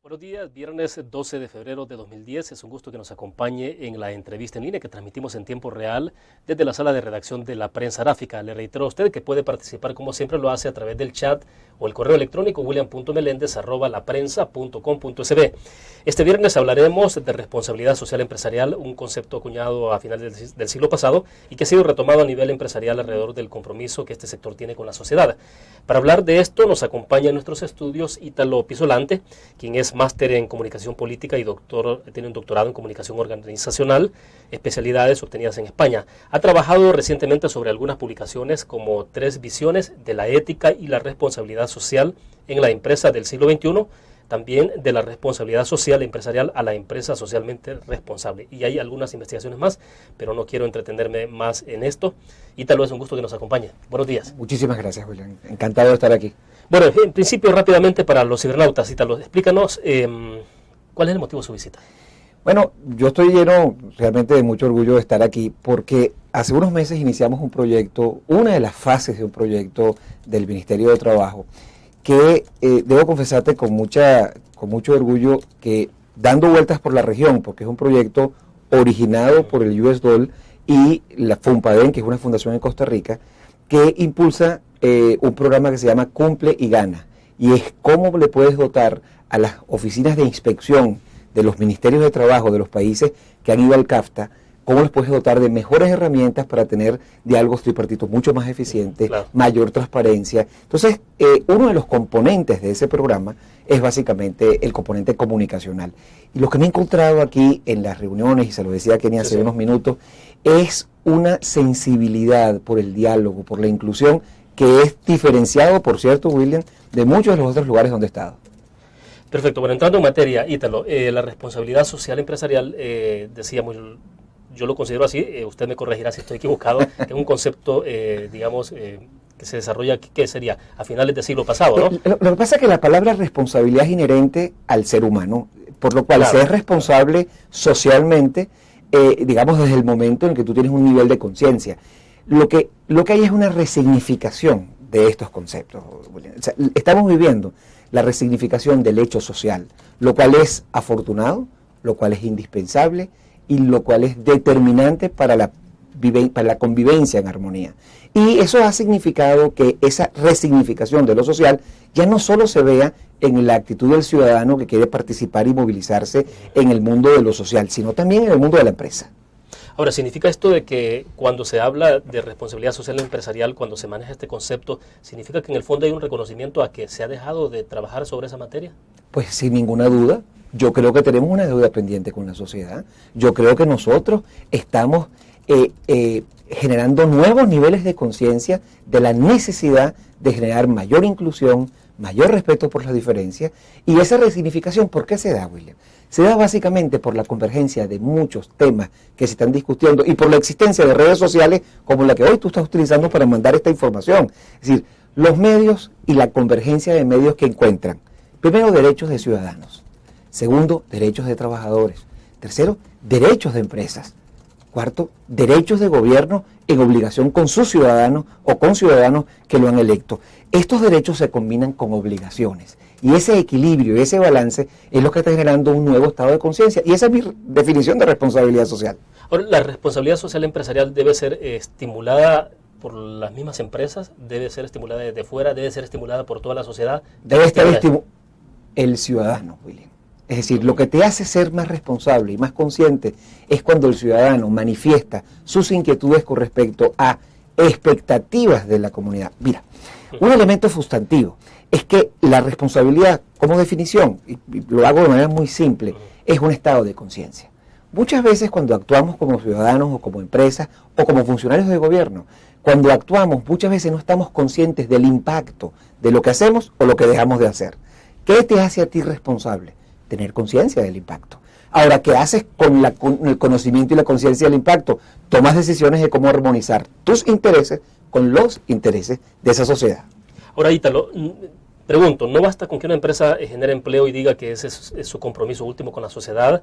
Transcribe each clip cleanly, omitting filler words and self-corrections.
Buenos días, viernes 12 de febrero de 2010. Es un gusto que nos acompañe en la entrevista en línea que transmitimos en tiempo real desde la sala de redacción de la Prensa Gráfica. Le reitero a usted que puede participar como siempre lo hace a través del chat o el correo electrónico william.melendez@laprensa.com.sb. Este viernes hablaremos de responsabilidad social empresarial, un concepto acuñado a finales del siglo pasado y que ha sido retomado a nivel empresarial alrededor del compromiso que este sector tiene con la sociedad. Para hablar de esto nos acompaña en nuestros estudios Ítalo Pisolante, quien es máster en comunicación política y tiene un doctorado en comunicación organizacional, especialidades obtenidas en España. Ha trabajado recientemente sobre algunas publicaciones como 3 visiones de la ética y la responsabilidad social en la empresa del siglo XXI, también de la responsabilidad social empresarial a la empresa socialmente responsable. Y hay algunas investigaciones más, pero no quiero entretenerme más en esto. Ítalo, es un gusto que nos acompañe. Buenos días. Muchísimas gracias, William. Encantado de estar aquí. Bueno, en principio, rápidamente para los cibernautas, Ítalo, explícanos cuál es el motivo de su visita. Bueno, yo estoy lleno realmente de mucho orgullo de estar aquí porque hace unos meses iniciamos un proyecto, una de las fases de un proyecto del Ministerio de Trabajo, que debo confesarte con mucho orgullo que dando vueltas por la región, porque es un proyecto originado por el US Dole y la FUNPADEN, que es una fundación en Costa Rica, que impulsa un programa que se llama Cumple y Gana, y es cómo le puedes dotar a las oficinas de inspección de los ministerios de trabajo de los países que han ido al CAFTA, cómo les puedes dotar de mejores herramientas para tener diálogos tripartitos mucho más eficientes, claro, mayor transparencia. Entonces, uno de los componentes de ese programa es básicamente el componente comunicacional. Y lo que me he encontrado aquí en las reuniones, y se lo decía a Kenny hace unos minutos, es una sensibilidad por el diálogo, por la inclusión, que es diferenciado, por cierto, William, de muchos de los otros lugares donde he estado. Perfecto. Bueno, entrando en materia, Ítalo, la responsabilidad social empresarial, decíamos, yo lo considero así, usted me corregirá si estoy equivocado, que es un concepto, que se desarrolla, ¿qué sería? A finales del siglo pasado, ¿no? Lo que pasa es que la palabra responsabilidad es inherente al ser humano, por lo cual se es responsable socialmente, digamos, desde el momento en que tú tienes un nivel de conciencia. Lo que hay es una resignificación de estos conceptos. O sea, estamos viviendo la resignificación del hecho social, lo cual es afortunado, lo cual es indispensable y lo cual es determinante para la convivencia en armonía. Y eso ha significado que esa resignificación de lo social ya no solo se vea en la actitud del ciudadano que quiere participar y movilizarse en el mundo de lo social, sino también en el mundo de la empresa. Ahora, ¿significa esto de que cuando se habla de responsabilidad social empresarial, cuando se maneja este concepto, significa que en el fondo hay un reconocimiento a que se ha dejado de trabajar sobre esa materia? Pues sin ninguna duda. Yo creo que tenemos una deuda pendiente con la sociedad. Yo creo que nosotros estamos generando nuevos niveles de conciencia de la necesidad de generar mayor inclusión, mayor respeto por las diferencias. Y esa resignificación, ¿por qué se da, William? Se da básicamente por la convergencia de muchos temas que se están discutiendo y por la existencia de redes sociales como la que hoy tú estás utilizando para mandar esta información. Es decir, los medios y la convergencia de medios que encuentran, primero, derechos de ciudadanos. Segundo, derechos de trabajadores. Tercero, derechos de empresas. Cuarto, derechos de gobierno en obligación con sus ciudadanos o con ciudadanos que lo han electo. Estos derechos se combinan con obligaciones. Y ese equilibrio, ese balance es lo que está generando un nuevo estado de conciencia. Y esa es mi definición de responsabilidad social. Ahora, ¿la responsabilidad social empresarial debe ser estimulada por las mismas empresas? ¿Debe ser estimulada desde fuera? ¿Debe ser estimulada por toda la sociedad? Debe estar el ciudadano, William. Es decir, lo que te hace ser más responsable y más consciente es cuando el ciudadano manifiesta sus inquietudes con respecto a expectativas de la comunidad. Mira, un elemento sustantivo es que la responsabilidad, como definición, y lo hago de manera muy simple, es un estado de conciencia. Muchas veces cuando actuamos como ciudadanos o como empresas o como funcionarios de gobierno, cuando actuamos muchas veces no estamos conscientes del impacto de lo que hacemos o lo que dejamos de hacer. ¿Qué te hace a ti responsable? Tener conciencia del impacto. Ahora, ¿qué haces con el conocimiento y la conciencia del impacto? Tomas decisiones de cómo armonizar tus intereses con los intereses de esa sociedad. Ahora, Ítalo, pregunto, ¿no basta con que una empresa genere empleo y diga que ese es su compromiso último con la sociedad?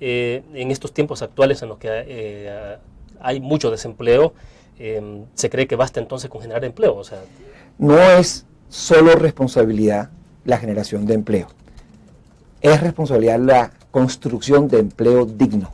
En estos tiempos actuales en los que hay mucho desempleo, ¿se cree que basta entonces con generar empleo? O sea, no es solo responsabilidad la generación de empleo. es responsabilidad la construcción de empleo digno,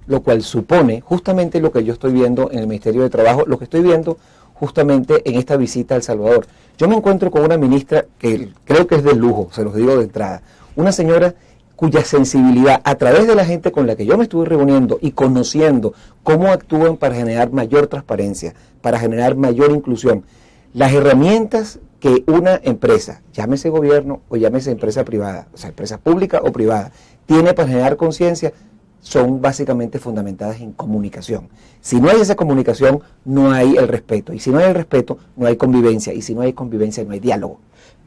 lo cual supone justamente lo que yo estoy viendo en el Ministerio de Trabajo, lo que estoy viendo justamente en esta visita a El Salvador. Yo me encuentro con una ministra que creo que es de lujo, se los digo de entrada, una señora cuya sensibilidad a través de la gente con la que yo me estuve reuniendo y conociendo cómo actúan para generar mayor transparencia, para generar mayor inclusión, las herramientas que una empresa, llámese gobierno o llámese empresa privada, o sea, empresa pública o privada, tiene para generar conciencia, son básicamente fundamentadas en comunicación. Si no hay esa comunicación, no hay el respeto. Y si no hay el respeto, no hay convivencia. Y si no hay convivencia, no hay diálogo.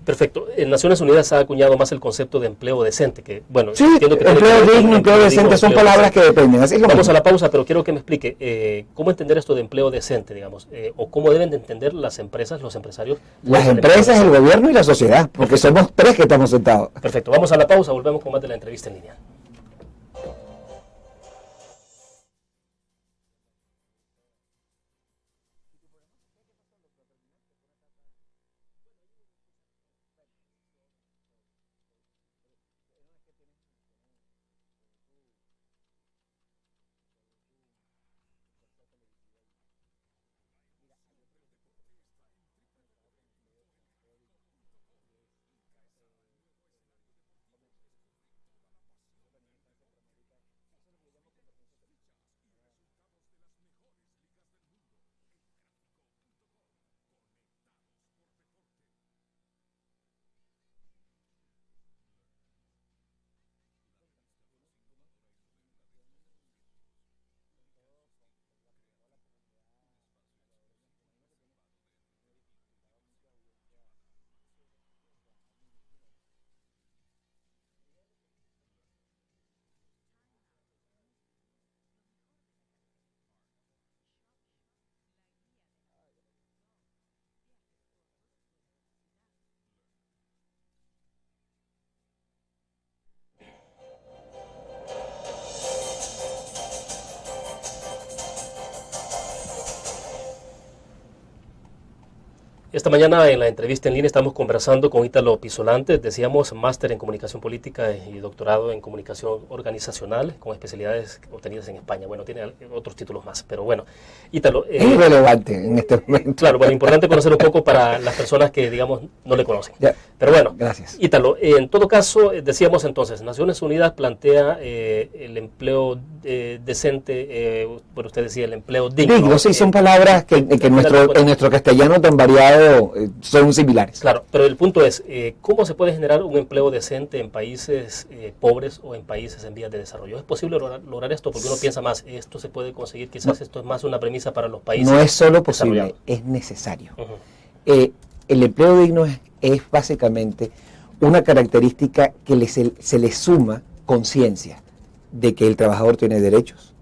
Perfecto. En Naciones Unidas ha acuñado más el concepto de empleo decente, que bueno, sí, entiendo que empleo digno, empleo decente son palabras que dependen. Así es Vamos a la pausa, pero quiero que me explique cómo entender esto de empleo decente, digamos, o cómo deben de entender las empresas, los empresarios. Las empresas, el gobierno y la sociedad, porque somos tres que estamos sentados. Perfecto. Vamos a la pausa, volvemos con más de la entrevista en línea. Esta mañana en la entrevista en línea estamos conversando con Ítalo Pisolante, decíamos máster en comunicación política y doctorado en comunicación organizacional con especialidades obtenidas en España. Bueno, tiene otros títulos más, pero bueno. Ítalo, es irrelevante en este momento. Claro, bueno, importante conocer un poco para las personas que, digamos, no le conocen. Ya. Pero bueno, gracias. Ítalo, en todo caso, decíamos entonces, Naciones Unidas plantea el empleo decente, bueno, usted decía el empleo digno. Digno, sí, son palabras que en nuestro castellano tan variado son similares. Claro, pero el punto es, ¿cómo se puede generar un empleo decente en países pobres o en países en vías de desarrollo? ¿Es posible lograr esto? Porque uno piensa más, esto se puede conseguir, quizás esto es más una premisa para los países. No es solo posible, es necesario. El empleo digno es básicamente una característica que se le suma conciencia de que el trabajador tiene derechos,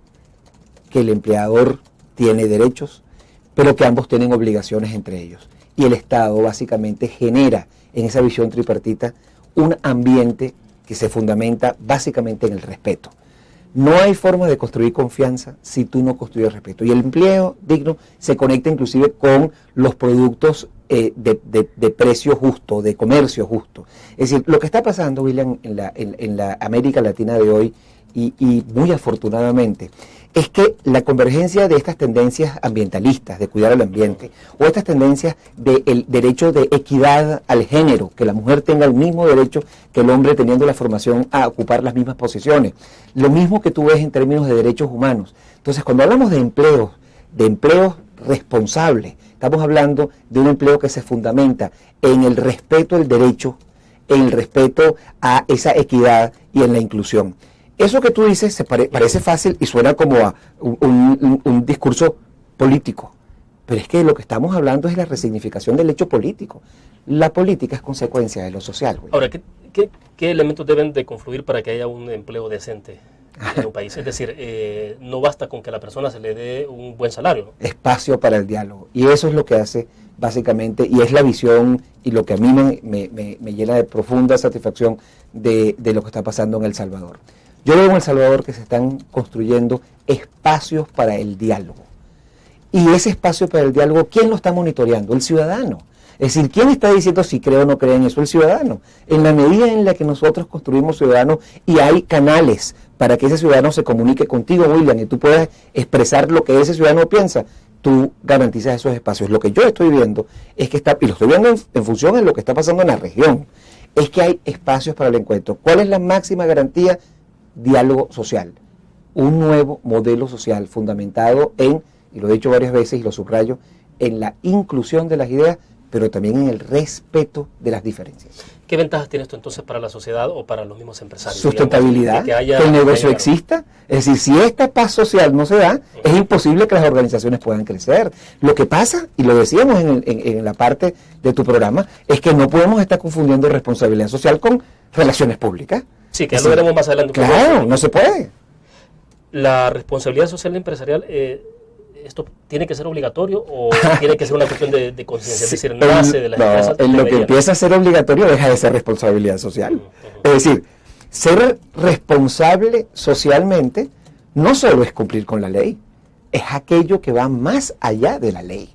que el empleador tiene derechos, pero que ambos tienen obligaciones entre ellos. Y el Estado básicamente genera en esa visión tripartita un ambiente que se fundamenta básicamente en el respeto. No hay forma de construir confianza si tú no construyes respeto. Y el empleo digno se conecta inclusive con los productos de precio justo, de comercio justo. Es decir, lo que está pasando, William, en la América Latina de hoy, y muy afortunadamente, es que la convergencia de estas tendencias ambientalistas, de cuidar al ambiente, o estas tendencias del derecho de equidad al género, que la mujer tenga el mismo derecho que el hombre teniendo la formación a ocupar las mismas posiciones, lo mismo que tú ves en términos de derechos humanos. Entonces, cuando hablamos de empleos responsables, estamos hablando de un empleo que se fundamenta en el respeto al derecho, en el respeto a esa equidad y en la inclusión. Eso que tú dices parece fácil y suena como a un discurso político, pero es que lo que estamos hablando es la resignificación del hecho político. La política es consecuencia de lo social. Güey. Ahora, ¿qué elementos deben de confluir para que haya un empleo decente en un país? Es decir, no basta con que a la persona se le dé un buen salario, ¿no? Espacio para el diálogo, y eso es lo que hace básicamente, y es la visión y lo que a mí me llena de profunda satisfacción de lo que está pasando en El Salvador. Yo veo en El Salvador que se están construyendo espacios para el diálogo. Y ese espacio para el diálogo, ¿quién lo está monitoreando? El ciudadano. Es decir, ¿quién está diciendo si cree o no cree en eso? El ciudadano. En la medida en la que nosotros construimos ciudadanos y hay canales para que ese ciudadano se comunique contigo, William, y tú puedas expresar lo que ese ciudadano piensa, tú garantizas esos espacios. Lo que yo estoy viendo es que está, y lo estoy viendo en función de lo que está pasando en la región, es que hay espacios para el encuentro. ¿Cuál es la máxima garantía? Diálogo social. Un nuevo modelo social fundamentado en, y lo he dicho varias veces y lo subrayo, en la inclusión de las ideas, pero también en el respeto de las diferencias. ¿Qué ventajas tiene esto entonces para la sociedad o para los mismos empresarios? Sustentabilidad, que el negocio exista. Es decir, si esta paz social no se da, es imposible que las organizaciones puedan crecer. Lo que pasa, y lo decíamos en la parte de tu programa, es que no podemos estar confundiendo responsabilidad social con relaciones públicas. Sí, que ya lo veremos más adelante. Claro, no se puede. La responsabilidad social empresarial, ¿esto tiene que ser obligatorio o tiene que ser una cuestión de conciencia? Es decir, nace de las empresas. En lo que empieza a ser obligatorio deja de ser responsabilidad social. Es decir, ser responsable socialmente no solo es cumplir con la ley, es aquello que va más allá de la ley.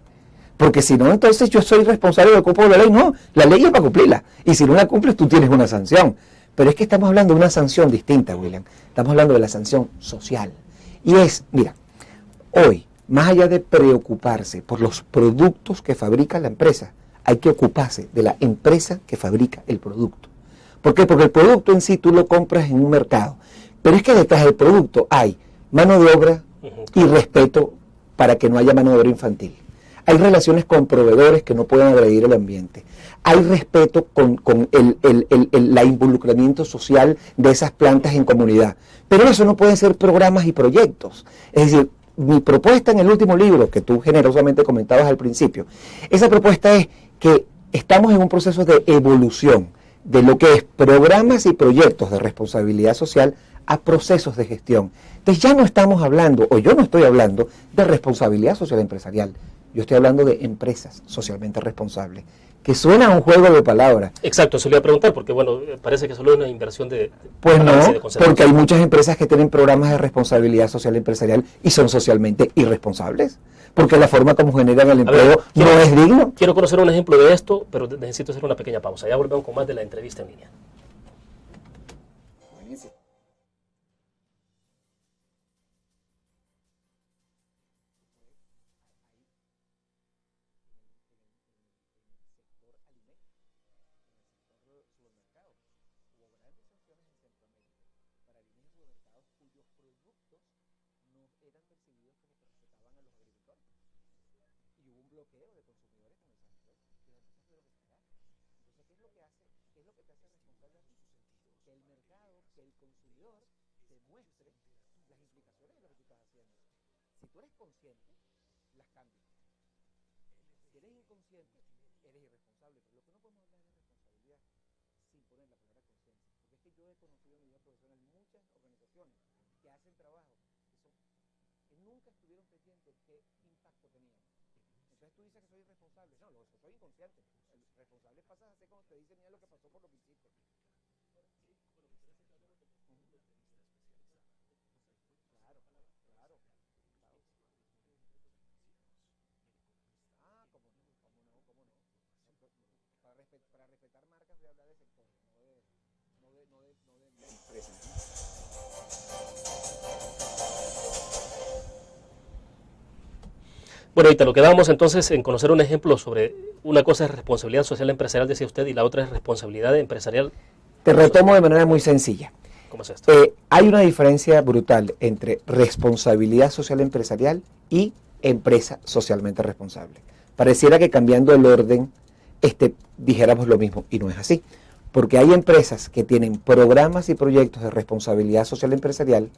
Porque si no, entonces yo soy responsable de cumplir la ley. No, la ley es para cumplirla. Y si no la cumples, tú tienes una sanción. Pero es que estamos hablando de una sanción distinta, William. Estamos hablando de la sanción social. Y es, mira, hoy, más allá de preocuparse por los productos que fabrica la empresa, hay que ocuparse de la empresa que fabrica el producto. ¿Por qué? Porque el producto en sí tú lo compras en un mercado. Pero es que detrás del producto hay mano de obra y respeto para que no haya mano de obra infantil. Hay relaciones con proveedores que no pueden agredir el ambiente. Hay respeto con el involucramiento social de esas plantas en comunidad. Pero eso no pueden ser programas y proyectos. Es decir, mi propuesta en el último libro, que tú generosamente comentabas al principio, esa propuesta es que estamos en un proceso de evolución de lo que es programas y proyectos de responsabilidad social a procesos de gestión. Entonces ya no estamos hablando, o yo no estoy hablando, de responsabilidad social empresarial. Yo estoy hablando de empresas socialmente responsables, que suena a un juego de palabras. Exacto, eso le iba a preguntar, porque bueno, parece que solo es una inversión de... Pues no, porque hay muchas empresas que tienen programas de responsabilidad social empresarial y son socialmente irresponsables, porque la forma como generan el empleo no es digno. Quiero conocer un ejemplo de esto, pero necesito hacer una pequeña pausa. Ya volvemos con más de la entrevista en línea. Buenísimo. Entonces tú dices que soy irresponsable. No, soy inconsciente. El responsable pasa a ser cuando te dicen, mira lo que pasó por lo que hiciste. Claro, claro. Ah, cómo no. Para respetar marcas voy a hablar de sectores, no de empresas. Bueno, ahorita lo quedábamos entonces en conocer un ejemplo sobre una cosa es responsabilidad social empresarial, decía usted, y la otra es responsabilidad empresarial. Te retomo de manera muy sencilla. ¿Cómo es esto? Hay una diferencia brutal entre responsabilidad social empresarial y empresa socialmente responsable. Pareciera que cambiando el orden dijéramos lo mismo, y no es así. Porque hay empresas que tienen programas y proyectos de responsabilidad social empresarial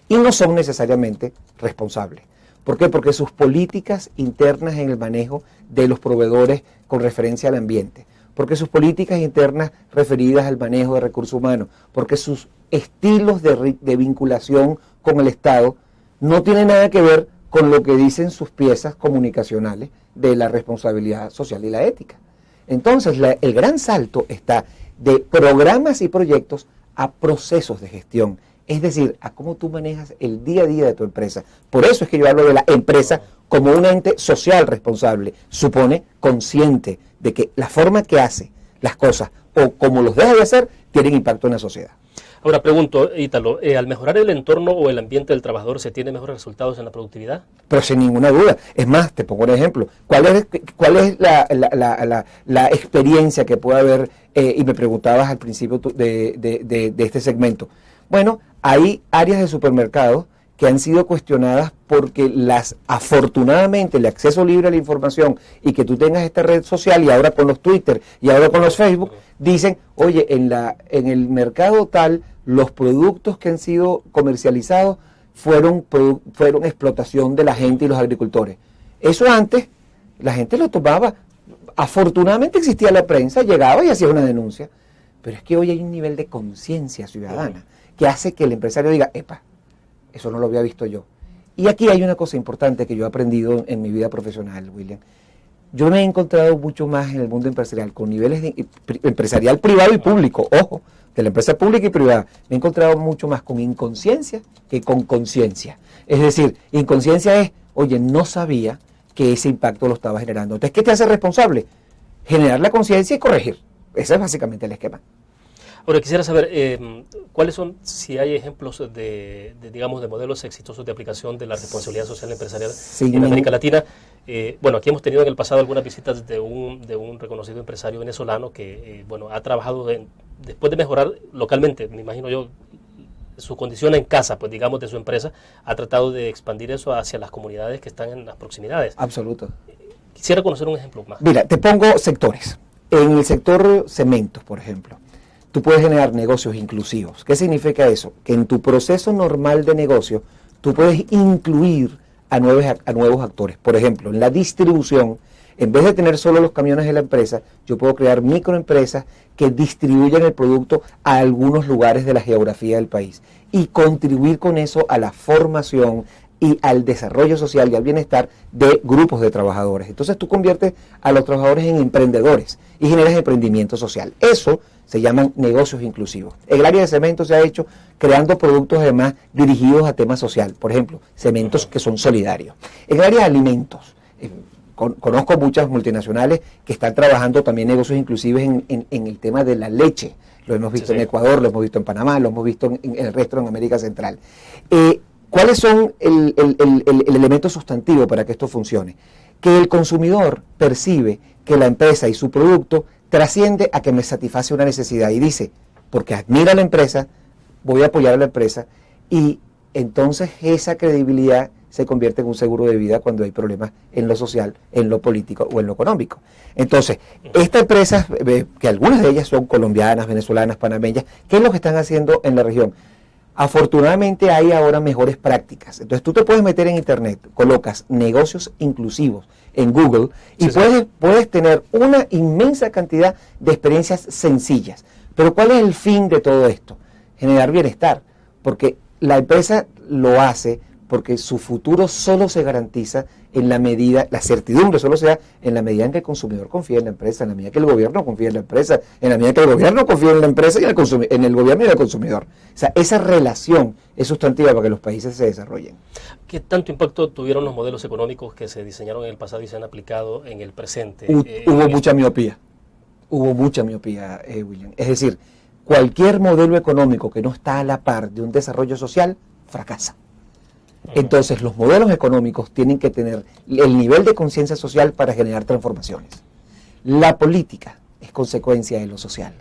y no son necesariamente responsables. ¿Por qué? Porque sus políticas internas en el manejo de los proveedores con referencia al ambiente, porque sus políticas internas referidas al manejo de recursos humanos, porque sus estilos de vinculación con el Estado no tienen nada que ver con lo que dicen sus piezas comunicacionales de la responsabilidad social y la ética. Entonces, el gran salto está de programas y proyectos a procesos de gestión. Es decir, a cómo tú manejas el día a día de tu empresa. Por eso es que yo hablo de la empresa como un ente social responsable, supone consciente de que la forma que hace las cosas o como los deja de hacer tienen impacto en la sociedad. Ahora pregunto, Ítalo, ¿al mejorar el entorno o el ambiente del trabajador se tiene mejores resultados en la productividad? Pero sin ninguna duda. Es más, te pongo un ejemplo. ¿Cuál es la experiencia que puede haber? Y me preguntabas al principio de este segmento. Bueno, hay áreas de supermercados que han sido cuestionadas porque afortunadamente el acceso libre a la información y que tú tengas esta red social y ahora con los Twitter y ahora con los Facebook, dicen, oye, en el mercado tal, los productos que han sido comercializados fueron explotación de la gente y los agricultores. Eso antes, la gente lo tomaba, afortunadamente existía la prensa, llegaba y hacía una denuncia, pero es que hoy hay un nivel de conciencia ciudadana que hace que el empresario diga, epa, eso no lo había visto yo. Y aquí hay una cosa importante que yo he aprendido en mi vida profesional, William. Yo me he encontrado mucho más en el mundo empresarial, con niveles de empresarial privado y público, ojo, de la empresa pública y privada. Me he encontrado mucho más con inconsciencia que con conciencia. Es decir, inconsciencia es, oye, no sabía que ese impacto lo estaba generando. Entonces, ¿qué te hace responsable? Generar la conciencia y corregir. Ese es básicamente el esquema. Ahora, quisiera saber cuáles son, si hay ejemplos digamos, de modelos exitosos de aplicación de la responsabilidad social empresarial en América Latina. Bueno, aquí hemos tenido en el pasado algunas visitas de un reconocido empresario venezolano que, bueno, ha trabajado después de mejorar localmente, me imagino yo, su condición en casa, pues digamos, de su empresa, ha tratado de expandir eso hacia las comunidades que están en las proximidades. Absoluto. Quisiera conocer un ejemplo más. Mira, te pongo sectores. En el sector cementos, por ejemplo, tú puedes generar negocios inclusivos. ¿Qué significa eso? Que en tu proceso normal de negocio, tú puedes incluir a nuevos actores. Por ejemplo, en la distribución, en vez de tener solo los camiones de la empresa, yo puedo crear microempresas que distribuyan el producto a algunos lugares de la geografía del país y contribuir con eso a la formación y al desarrollo social y al bienestar de grupos de trabajadores. Entonces tú conviertes a los trabajadores en emprendedores y generas emprendimiento social. Eso se llaman negocios inclusivos. En el área de cementos se ha hecho creando productos además dirigidos a temas social. Por ejemplo, cementos que son solidarios. En el área de alimentos, conozco muchas multinacionales que están trabajando también negocios inclusivos en el tema de la leche. Lo hemos visto en Ecuador, lo hemos visto en Panamá, lo hemos visto en el resto en América Central. ¿Cuáles son el elemento sustantivo para que esto funcione? Que el consumidor percibe que la empresa y su producto trasciende a que me satisface una necesidad y dice, porque admira a la empresa, voy a apoyar a la empresa y entonces esa credibilidad se convierte en un seguro de vida cuando hay problemas en lo social, en lo político o en lo económico. Entonces, estas empresas, que algunas de ellas son colombianas, venezolanas, panameñas, ¿qué es lo que están haciendo en la región? Afortunadamente hay ahora mejores prácticas. Entonces tú te puedes meter en internet, colocas negocios inclusivos en Google y puedes tener una inmensa cantidad de experiencias sencillas. Pero ¿cuál es el fin de todo esto? Generar bienestar, porque la empresa lo hace porque su futuro solo se garantiza en la medida, la certidumbre solo se da en la medida en que el consumidor confía en la empresa, en la medida que el gobierno confía en la empresa, en la medida que el gobierno confía en la empresa y en el gobierno y en el consumidor. O sea, esa relación es sustantiva para que los países se desarrollen. ¿Qué tanto impacto tuvieron los modelos económicos que se diseñaron en el pasado y se han aplicado en el presente? Hubo mucha miopía. Hubo mucha miopía, William. Es decir, cualquier modelo económico que no está a la par de un desarrollo social, fracasa. Entonces, los modelos económicos tienen que tener el nivel de conciencia social para generar transformaciones. La política es consecuencia de lo social.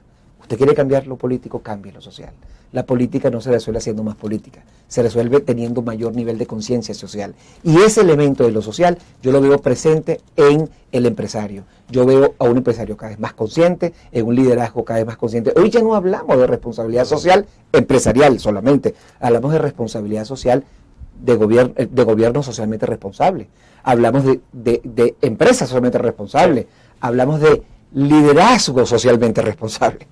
Usted quiere cambiar lo político, cambie lo social. La política no se resuelve haciendo más política, se resuelve teniendo mayor nivel de conciencia social. Y ese elemento de lo social yo lo veo presente en el empresario. Yo veo a un empresario cada vez más consciente, en un liderazgo cada vez más consciente. Hoy ya no hablamos de responsabilidad social empresarial solamente, hablamos de responsabilidad social de gobierno socialmente responsable. Hablamos de empresas socialmente responsables. Hablamos de liderazgo socialmente responsable.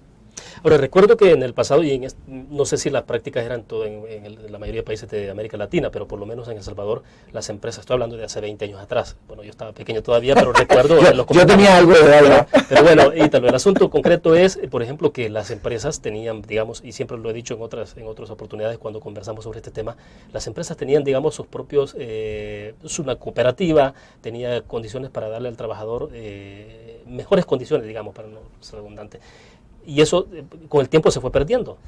Ahora, recuerdo que en el pasado, no sé si las prácticas eran todo en la mayoría de países de América Latina, pero por lo menos en El Salvador, las empresas, estoy hablando de hace 20 años atrás, bueno, yo estaba pequeño todavía, pero recuerdo los yo tenía algo de edad. Pero bueno, Ítalo, el asunto concreto es, por ejemplo, que las empresas tenían, digamos, y siempre lo he dicho en otras oportunidades cuando conversamos sobre este tema, las empresas tenían, digamos, sus propios, una cooperativa, tenía condiciones para darle al trabajador mejores condiciones, digamos, para no ser redundante. Y eso con el tiempo se fue perdiendo.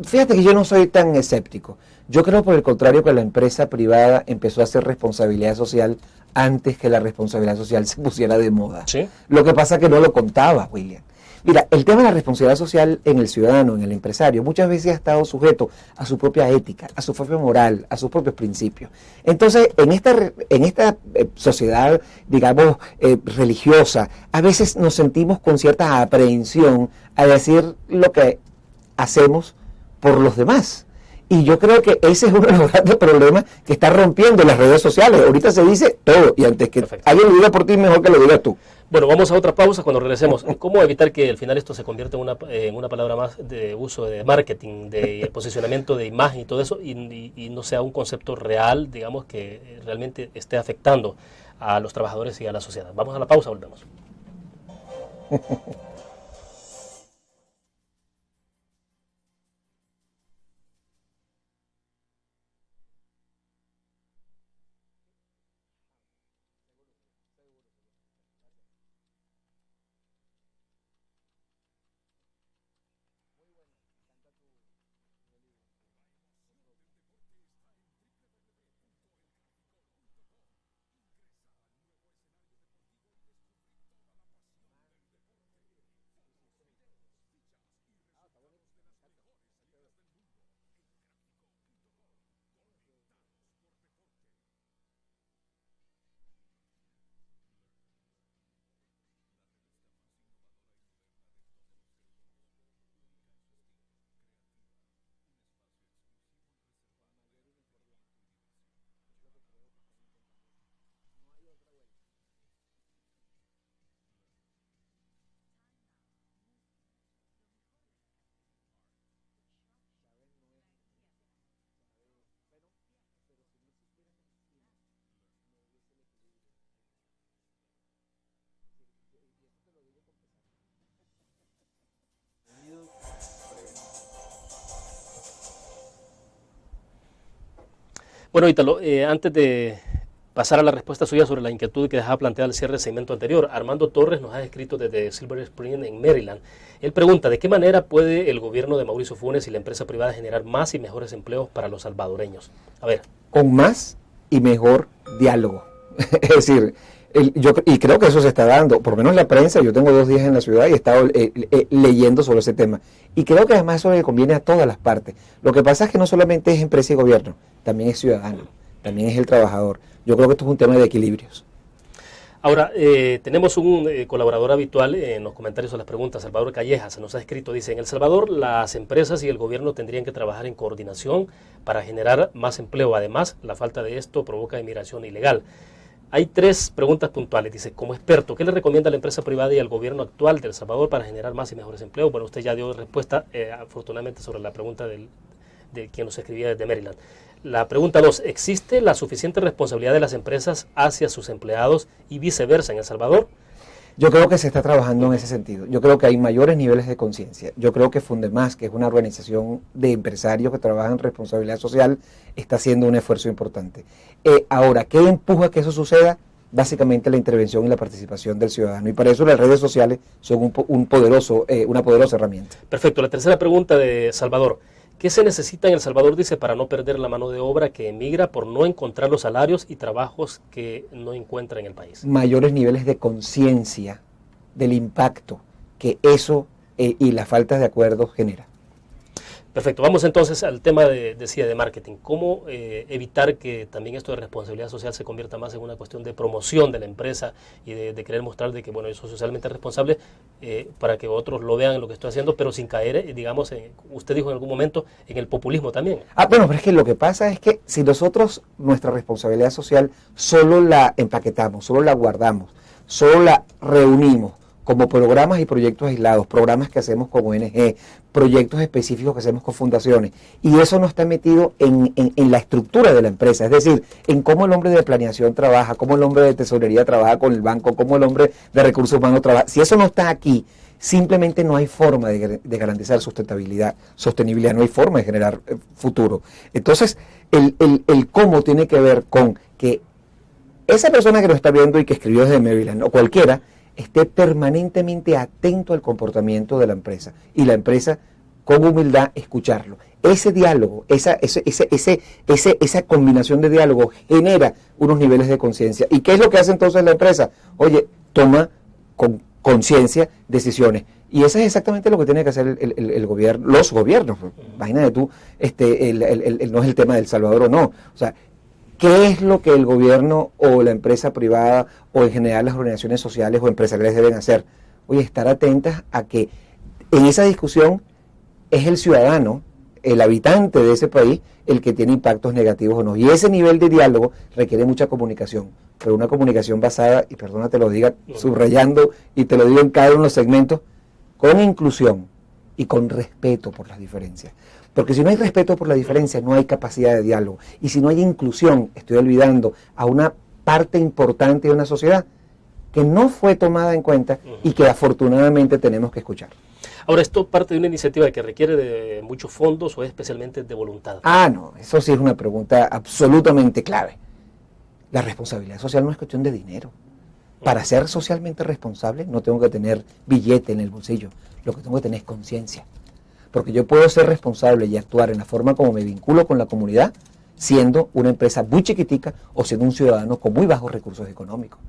Fíjate que yo no soy tan escéptico. Yo creo por el contrario que la empresa privada empezó a hacer responsabilidad social antes que la responsabilidad social se pusiera de moda. ¿Sí? Lo que pasa es que no lo contaba, William. Mira, el tema de la responsabilidad social en el ciudadano, en el empresario, muchas veces ha estado sujeto a su propia ética, a su propia moral, a sus propios principios. Entonces, en esta sociedad, digamos, religiosa, a veces nos sentimos con cierta aprehensión a decir lo que hacemos por los demás. Y yo creo que ese es uno de los grandes problemas que está rompiendo las redes sociales. Ahorita se dice todo, y antes que alguien lo diga por ti, mejor que lo digas tú. Bueno, vamos a otra pausa cuando regresemos. ¿Cómo evitar que al final esto se convierta en una palabra más de uso de marketing, de posicionamiento de imagen y todo eso, y no sea un concepto real, digamos, que realmente esté afectando a los trabajadores y a la sociedad? Vamos a la pausa, volvemos. Bueno, Ítalo, antes de pasar a la respuesta suya sobre la inquietud que dejaba planteada al cierre del segmento anterior, Armando Torres nos ha escrito desde Silver Spring, en Maryland. Él pregunta, ¿de qué manera puede el gobierno de Mauricio Funes y la empresa privada generar más y mejores empleos para los salvadoreños? A ver. Con más y mejor diálogo. Es decir, y creo que eso se está dando, por lo menos en la prensa. Yo tengo 2 días en la ciudad y he estado leyendo sobre ese tema. Y creo que además eso le conviene a todas las partes. Lo que pasa es que no solamente es empresa y gobierno, también es ciudadano, también es el trabajador. Yo creo que esto es un tema de equilibrios. Ahora, tenemos un colaborador habitual en los comentarios a las preguntas, Salvador Calleja, se nos ha escrito, dice, en El Salvador las empresas y el gobierno tendrían que trabajar en coordinación para generar más empleo. Además, la falta de esto provoca inmigración ilegal. Hay 3 preguntas puntuales. Dice, como experto, ¿qué le recomienda a la empresa privada y al gobierno actual de El Salvador para generar más y mejores empleos? Bueno, usted ya dio respuesta, afortunadamente, sobre la pregunta de quien nos escribía desde Maryland. La pregunta 2, ¿existe la suficiente responsabilidad de las empresas hacia sus empleados y viceversa en El Salvador? Yo creo que se está trabajando en ese sentido. Yo creo que hay mayores niveles de conciencia. Yo creo que Fundemás, que es una organización de empresarios que trabajan en responsabilidad social, está haciendo un esfuerzo importante. Ahora, ¿qué empuja que eso suceda? Básicamente la intervención y la participación del ciudadano. Y para eso las redes sociales son una poderosa herramienta. Perfecto. La tercera pregunta de Salvador. ¿Qué se necesita en El Salvador, dice, para no perder la mano de obra que emigra por no encontrar los salarios y trabajos que no encuentra en el país? Mayores niveles de conciencia del impacto que eso y la falta de acuerdo genera. Perfecto, vamos entonces al tema de marketing. ¿Cómo evitar que también esto de responsabilidad social se convierta más en una cuestión de promoción de la empresa y de querer mostrar de que, bueno, yo soy socialmente responsable para que otros lo vean en lo que estoy haciendo, pero sin caer, digamos, usted dijo en algún momento, en el populismo también? Bueno, pero es que lo que pasa es que si nosotros nuestra responsabilidad social solo la empaquetamos, solo la guardamos, solo la reunimos como programas y proyectos aislados, programas que hacemos con ONG, proyectos específicos que hacemos con fundaciones, y eso no está metido en la estructura de la empresa, es decir, en cómo el hombre de planeación trabaja, cómo el hombre de tesorería trabaja con el banco, cómo el hombre de recursos humanos trabaja. Si eso no está aquí, simplemente no hay forma de garantizar sostenibilidad, no hay forma de generar futuro. Entonces, el cómo tiene que ver con que esa persona que nos está viendo y que escribió desde Maryland, o cualquiera, esté permanentemente atento al comportamiento de la empresa, y la empresa con humildad escucharlo. Ese diálogo, esa combinación de diálogo genera unos niveles de conciencia. ¿Y qué es lo que hace entonces la empresa? Oye, toma con conciencia decisiones. Y eso es exactamente lo que tiene que hacer el gobierno, los gobiernos. Imagínate tú, no es el tema del Salvador o no. O sea, ¿qué es lo que el gobierno o la empresa privada o en general las organizaciones sociales o empresariales deben hacer? Oye, estar atentas a que en esa discusión es el ciudadano, el habitante de ese país, el que tiene impactos negativos o no. Y ese nivel de diálogo requiere mucha comunicación, pero una comunicación basada, y perdona te lo diga subrayando y te lo digo en cada uno de los segmentos, con inclusión y con respeto por las diferencias. Porque si no hay respeto por la diferencia, no hay capacidad de diálogo. Y si no hay inclusión, estoy olvidando a una parte importante de una sociedad que no fue tomada en cuenta y que afortunadamente tenemos que escuchar. Ahora, ¿esto parte de una iniciativa que requiere de muchos fondos o es especialmente de voluntad? No, eso sí es una pregunta absolutamente clave. La responsabilidad social no es cuestión de dinero. Para ser socialmente responsable no tengo que tener billete en el bolsillo, lo que tengo que tener es conciencia. Porque yo puedo ser responsable y actuar en la forma como me vinculo con la comunidad, siendo una empresa muy chiquitica o siendo un ciudadano con muy bajos recursos económicos.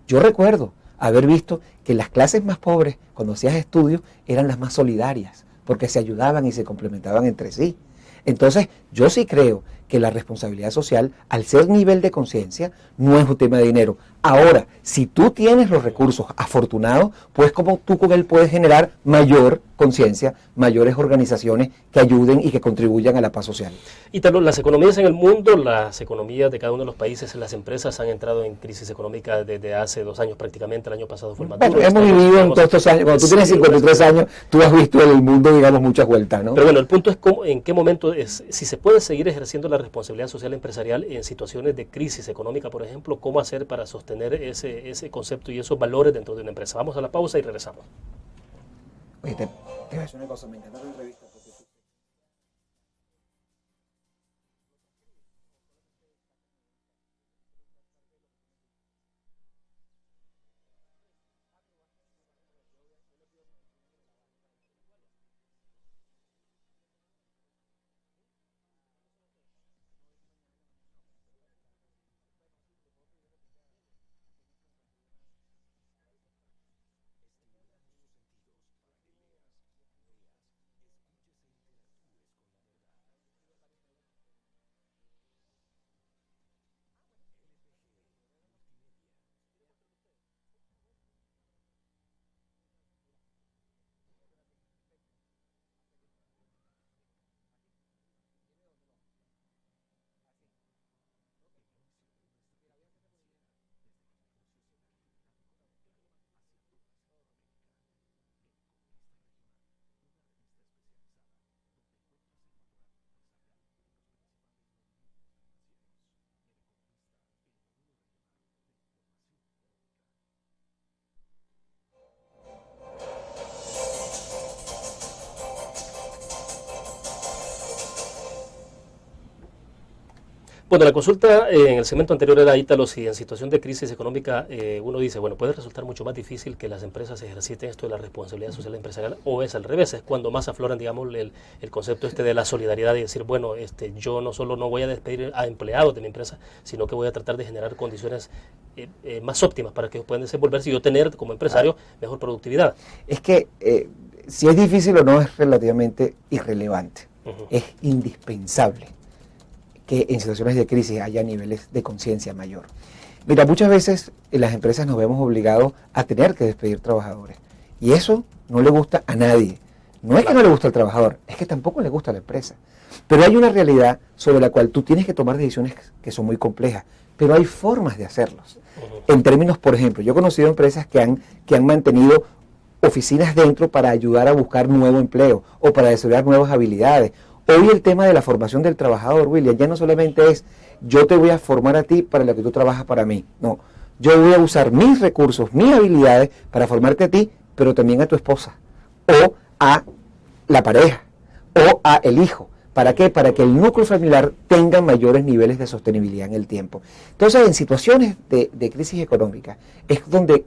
Yo recuerdo haber visto que las clases más pobres, cuando hacías estudios, eran las más solidarias, porque se ayudaban y se complementaban entre sí. Entonces, yo sí creo que la responsabilidad social, al ser nivel de conciencia, no es un tema de dinero. Ahora, si tú tienes los recursos afortunados, pues como tú con él puedes generar mayor conciencia, mayores organizaciones que ayuden y que contribuyan a la paz social. Ítalo, las economías en el mundo, las economías de cada uno de los países, las empresas han entrado en crisis económica desde hace 2 años prácticamente, el año pasado fue el más duro. Bueno, hemos vivido en todos estos años, cuando tú tienes 53 años, tú has visto el mundo, digamos, muchas vueltas, ¿no? Pero bueno, el punto es en qué momento, si se puede seguir ejerciendo la responsabilidad social empresarial en situaciones de crisis económica, por ejemplo, cómo hacer para sostener ese concepto y esos valores dentro de una empresa. Vamos a la pausa y regresamos. Oye, te voy a decir una cosa, me encanta la entrevista. Bueno, la consulta en el segmento anterior era, Ítalo, si en situación de crisis económica uno dice, bueno, puede resultar mucho más difícil que las empresas ejerciten esto de la responsabilidad social empresarial, o es al revés, es cuando más afloran, digamos, el concepto de la solidaridad y decir, bueno, yo no solo no voy a despedir a empleados de mi empresa, sino que voy a tratar de generar condiciones más óptimas para que ellos puedan desenvolverse y yo tener como empresario mejor productividad. Es que si es difícil o no es relativamente irrelevante, es indispensable que en situaciones de crisis haya niveles de conciencia mayor. Mira, muchas veces en las empresas nos vemos obligados a tener que despedir trabajadores y eso no le gusta a nadie. No es que no le guste al trabajador, es que tampoco le gusta a la empresa. Pero hay una realidad sobre la cual tú tienes que tomar decisiones que son muy complejas, pero hay formas de hacerlos. En términos, por ejemplo, yo he conocido empresas que han mantenido oficinas dentro para ayudar a buscar nuevo empleo o para desarrollar nuevas habilidades. Hoy el tema de la formación del trabajador, William, ya no solamente es yo te voy a formar a ti para lo que tú trabajas para mí. No, yo voy a usar mis recursos, mis habilidades para formarte a ti, pero también a tu esposa o a la pareja o a el hijo. ¿Para qué? Para que el núcleo familiar tenga mayores niveles de sostenibilidad en el tiempo. Entonces, en situaciones de crisis económica es donde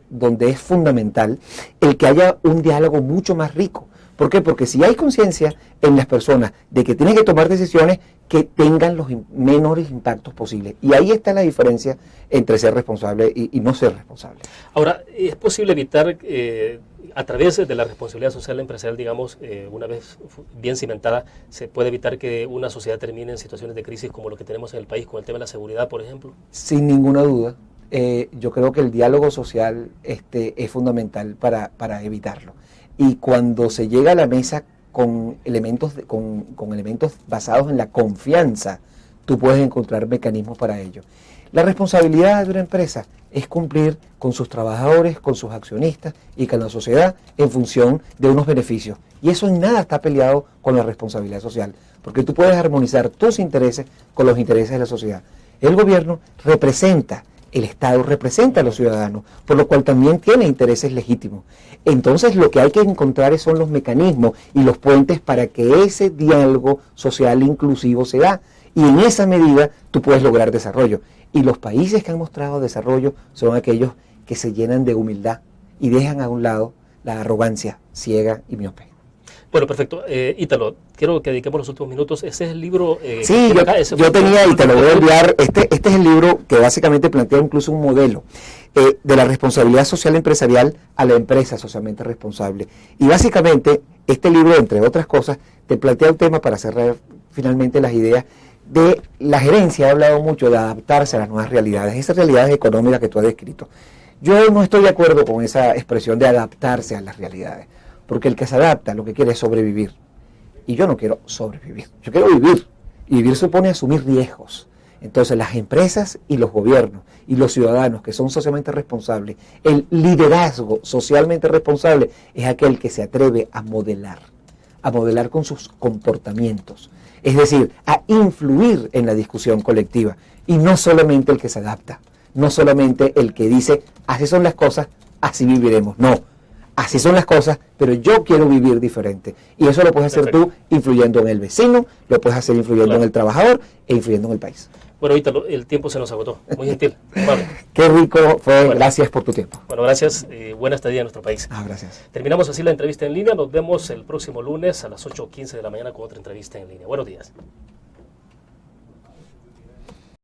es fundamental el que haya un diálogo mucho más rico. ¿Por qué? Porque si hay conciencia en las personas de que tienen que tomar decisiones que tengan los menores impactos posibles. Y ahí está la diferencia entre ser responsable y no ser responsable. Ahora, ¿es posible evitar, a través de la responsabilidad social empresarial, digamos, una vez bien cimentada, se puede evitar que una sociedad termine en situaciones de crisis como lo que tenemos en el país con el tema de la seguridad, por ejemplo? Sin ninguna duda. Yo creo que el diálogo social es fundamental para evitarlo. Y cuando se llega a la mesa con elementos basados en la confianza, tú puedes encontrar mecanismos para ello. La responsabilidad de una empresa es cumplir con sus trabajadores, con sus accionistas y con la sociedad en función de unos beneficios. Y eso en nada está peleado con la responsabilidad social, porque tú puedes armonizar tus intereses con los intereses de la sociedad. El gobierno representa, el Estado representa a los ciudadanos, por lo cual también tiene intereses legítimos. Entonces lo que hay que encontrar son los mecanismos y los puentes para que ese diálogo social inclusivo se da. Y en esa medida tú puedes lograr desarrollo. Y los países que han mostrado desarrollo son aquellos que se llenan de humildad y dejan a un lado la arrogancia ciega y miope. Bueno, perfecto. Ítalo, quiero que dediquemos los últimos minutos. Ese es el libro... sí, yo tenía, y te lo voy a enviar, este es el libro que básicamente plantea incluso un modelo de la responsabilidad social empresarial a la empresa socialmente responsable. Y básicamente, este libro, entre otras cosas, te plantea un tema para cerrar finalmente las ideas de la gerencia. Ha hablado mucho de adaptarse a las nuevas realidades, esas realidades económicas que tú has descrito. Yo no estoy de acuerdo con esa expresión de adaptarse a las realidades, porque el que se adapta lo que quiere es sobrevivir. Y yo no quiero sobrevivir, yo quiero vivir. Y vivir supone asumir riesgos. Entonces las empresas y los gobiernos y los ciudadanos que son socialmente responsables, el liderazgo socialmente responsable es aquel que se atreve a modelar con sus comportamientos. Es decir, a influir en la discusión colectiva. Y no solamente el que se adapta, no solamente el que dice, así son las cosas, así viviremos. No. Así son las cosas, pero yo quiero vivir diferente. Y eso lo puedes hacer tú influyendo en el vecino, lo puedes hacer influyendo en el trabajador e influyendo en el país. Bueno, Ítalo, el tiempo se nos agotó. Muy gentil. Vale. Qué rico fue. Bueno, gracias por tu tiempo. Bueno, gracias. Buena estadía en nuestro país. Gracias. Terminamos así la entrevista en línea. Nos vemos el próximo lunes a las 8:15 de la mañana con otra entrevista en línea. Buenos días.